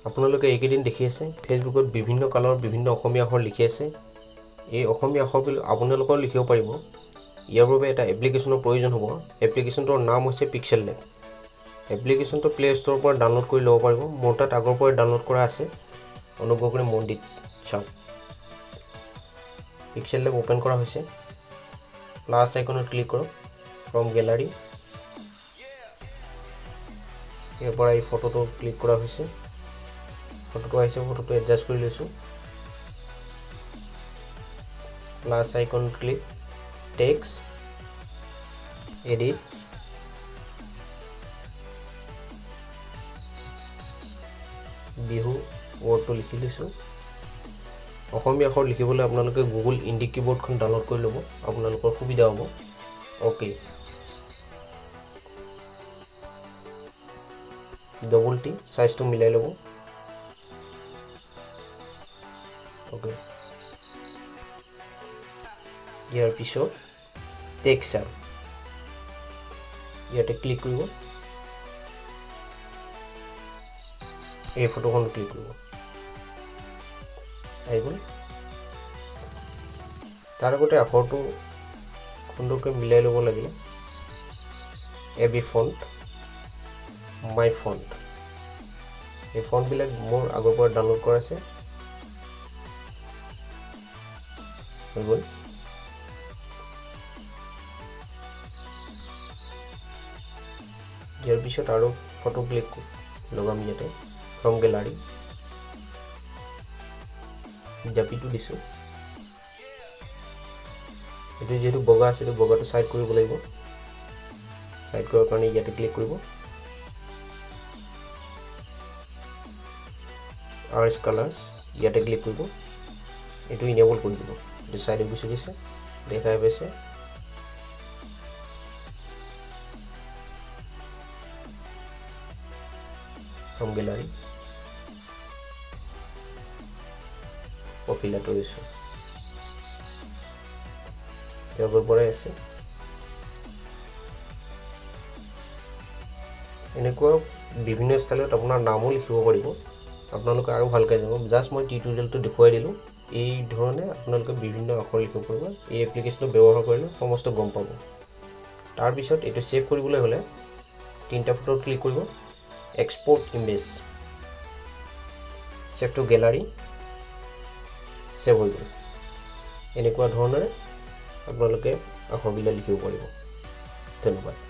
আপোনালোকে এইকেইদিন দেখি আছে ফেচবুকত বিভিন্ন কালাৰৰ বিভিন্ন অসমীয়া আখৰ লিখি আছে। এই অসমীয়া আখৰবিলাক আপোনালোকেও লিখিব পাৰিব। ইয়াৰ বাবে এটা এপ্লিকেশ্যনৰ প্ৰয়োজন হ'ব। এপ্লিকেশ্যনটোৰ নাম হৈছে পিক্সেল লেব। এপ্লিকেশ্যনটো প্লে ষ্ট'ৰৰ পৰা ডাউনলোড কৰি ল'ব পাৰিব। মোৰ তাত আগৰ পৰাই ডাউনলোড কৰা আছে। অনুগ্ৰহ কৰি মন দি চাওক। পিক্সেল লেব অ'পেন কৰা হৈছে। প্লাছ আইকনত ক্লিক কৰক। ফ্ৰম গেলাৰী ইয়াৰ পৰা এই ফটোটো ক্লিক কৰা হৈছে। ফটোটো আহিছে, ফটোটো এডজাষ্ট কৰি লৈছোঁ। Plus icon click, text, edit, Bihu ৱৰ্ডটো লিখি লৈছোঁ। অসমীয়া আখৰ লিখিবলৈ আপোনালোকে গুগল ইণ্ডি কিবৰ্ডখন ডাউনলোড কৰি ল'ব, আপোনালোকৰ সুবিধা হ'ব। অ'কে, ডবল টি চাইজটো মিলাই ল'ব। অ'কে, ইয়াৰ পিছত টেক্সচাৰ ইয়াতে ক্লিক কৰিব। এই ফটোখন ক্লিক কৰিব। আহি গ'ল। তাৰ আগতে আখৰটো সুন্দৰকৈ মিলাই ল'ব লাগিলে এবি ফণ্ট, মাই ফণ্ট, এই ফণ্টবিলাক মোৰ আগৰ পৰা ডাউনলোড কৰা আছে। হৈ গ'ল। ইয়াৰ পিছত আৰু ফটো ক্লিক লগাম ইয়াতে ফ্ৰম গেলাৰী। জাপিটো দিছোঁ। এইটো যিহেতু বগা আছে, এইটো বগাটো ছাইড কৰিব লাগিব। ছাইড কৰাৰ কাৰণে ইয়াতে ক্লিক কৰিব। আৰ্চ কালাৰ্ছ ইয়াতে ক্লিক কৰিব। এইটো ইনেবল কৰি দিব। এইটো ছাইডে গুচি গৈছে, দেখাই পাইছে। ফ্ৰম গেলাৰী প্ৰফাইল আঁতৰিছোঁ। আগৰ পৰাই আছে। এনেকুৱা বিভিন্ন ষ্টাইলত আপোনাৰ নামো লিখিব পাৰিব। আপোনালোকে আৰু ভালকৈ যাব। জাষ্ট মই টিউটৰিয়েলটো দেখুৱাই দিলোঁ। এই ধৰণে আপোনালোকে বিভিন্ন আখৰ লিখিব পাৰিব। এই এপ্লিকেশ্যনটো ব্যৱহাৰ কৰিলে সমস্ত গম পাব। তাৰপিছত এইটো ছেভ কৰিবলৈ হ'লে তিনিটা ফটোত ক্লিক কৰিব। Export image, save to gallery, save হৈ গ'ল। এনেকুৱা ধৰণেৰে আপোনালোকে আখৰবিলাক লিখিব পাৰিব। ধন্যবাদ।